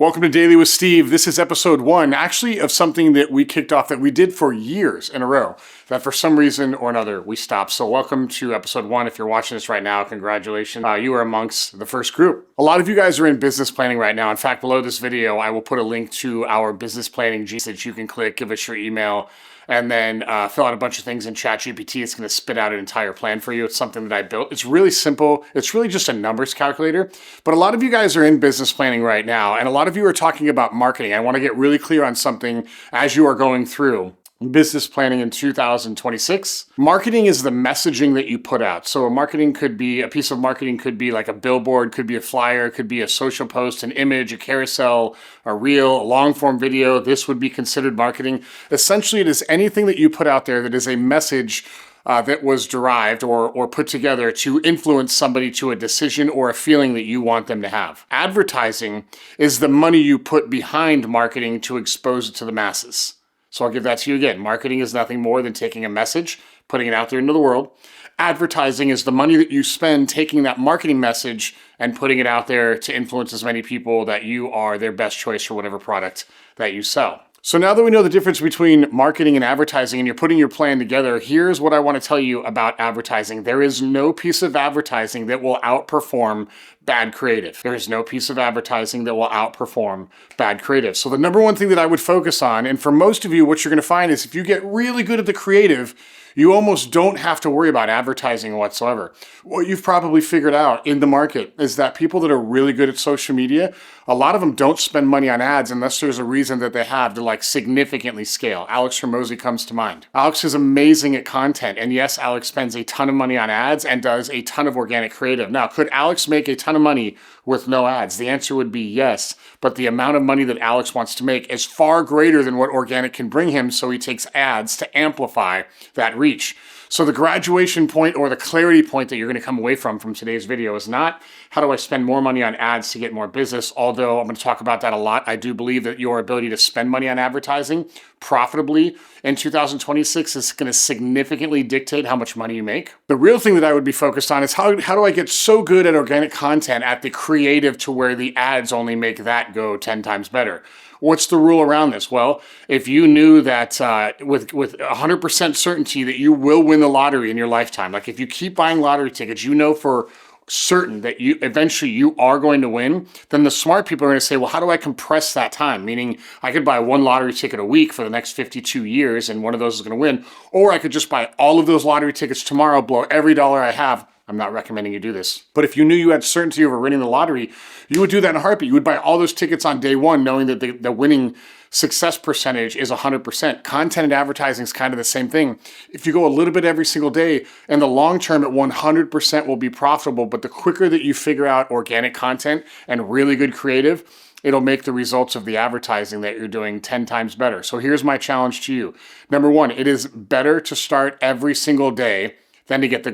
Welcome to Daily with Steve. This is episode 1, actually, of something that we kicked off that we did for years in a row, that for some reason or another we stopped. So welcome to episode 1. If you're watching this right now, congratulations. You are amongst the first group. A lot of you guys are in business planning right now. In fact, below this video, I will put a link to our business planning G that you can click, give us your email, and then fill out a bunch of things in ChatGPT. It's going to spit out an entire plan for you. It's something that I built. It's really simple. It's really just a numbers calculator. But a lot of you guys are in business planning right now, and a lot of you are talking about marketing. I want to get really clear on something as you are going through business planning in 2026. Marketing is the messaging that you put out. So a piece of marketing could be like a billboard, could be a flyer, could be a social post, an image, a carousel, a reel, a long form video. This would be considered marketing. Essentially, it is anything that you put out there that is a message that was derived or put together to influence somebody to a decision or a feeling that you want them to have. Advertising is the money you put behind marketing to expose it to the masses. So I'll give that to you again. Marketing is nothing more than taking a message, putting it out there into the world. Advertising is the money that you spend taking that marketing message and putting it out there to influence as many people that you are their best choice for whatever product that you sell. So now that we know the difference between marketing and advertising and you're putting your plan together, here's what I want to tell you about advertising. There is no piece of advertising that will outperform bad creative. There is no piece of advertising that will outperform bad creative. So the number one thing that I would focus on, and for most of you, what you're going to find is if you get really good at the creative, you almost don't have to worry about advertising whatsoever. What you've probably figured out in the market is that people that are really good at social media, a lot of them don't spend money on ads unless there's a reason that they have to significantly scale. Alex Hormozi comes to mind. Alex is amazing at content. And yes, Alex spends a ton of money on ads and does a ton of organic creative. Now, could Alex make a ton of money with no ads? The answer would be yes. But the amount of money that Alex wants to make is far greater than what organic can bring him. So he takes ads to amplify that reach. So the graduation point or the clarity point that you're going to come away from today's video is not how do I spend more money on ads to get more business, although I'm going to talk about that a lot. I do believe that your ability to spend money on advertising profitably in 2026 is going to significantly dictate how much money you make. The real thing that I would be focused on is how do I get so good at organic content, at the creative, to where the ads only make that go 10 times better. What's the rule around this? Well, if you knew that with 100% certainty that you will win the lottery in your lifetime, like if you keep buying lottery tickets, you know for certain that you eventually you are going to win, then the smart people are going to say, well, how do I compress that time? Meaning I could buy one lottery ticket a week for the next 52 years and one of those is going to win. Or I could just buy all of those lottery tickets tomorrow, blow every dollar I have. I'm not recommending you do this. But if you knew you had certainty over winning the lottery, you would do that in a heartbeat. You would buy all those tickets on day one, knowing that the winning success percentage is 100%. Content and advertising is kind of the same thing. If you go a little bit every single day, in the long term, at 100% will be profitable. But the quicker that you figure out organic content and really good creative, it'll make the results of the advertising that you're doing 10 times better. So here's my challenge to you. Number one, it is better to start every single day than to get the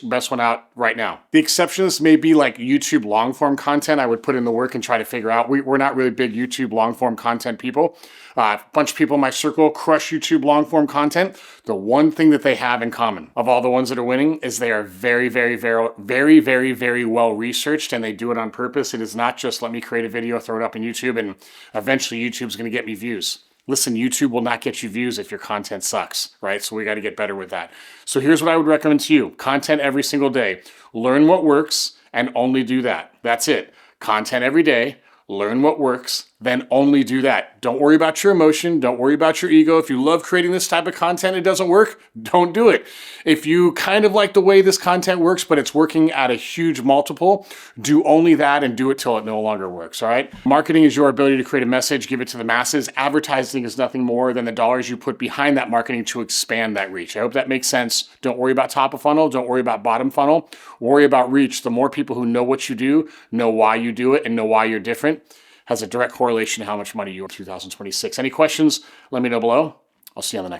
best one out right now. The exception to this may be like YouTube long form content. I would put in the work and try to figure out. We're not really big YouTube long form content people. A bunch of people in my circle crush YouTube long form content. The one thing that they have in common of all the ones that are winning is they are very, very, very, very, very, very well researched, and they do it on purpose. It is not just let me create a video, throw it up on YouTube, and eventually YouTube's going to get me views. Listen, YouTube will not get you views if your content sucks, right? So we got to get better with that. So here's what I would recommend to you. Content every single day. Learn what works and only do that. That's it. Content every day. Learn what works, then only do that. Don't worry about your emotion. Don't worry about your ego. If you love creating this type of content, it doesn't work, don't do it. If you kind of like the way this content works, but it's working at a huge multiple, do only that and do it till it no longer works, all right? Marketing is your ability to create a message, give it to the masses. Advertising is nothing more than the dollars you put behind that marketing to expand that reach. I hope that makes sense. Don't worry about top of funnel. Don't worry about bottom funnel. Worry about reach. The more people who know what you do, know why you do it, and know why you're different, has a direct correlation to how much money you have in 2026. Any questions? Let me know below. I'll see you on the next.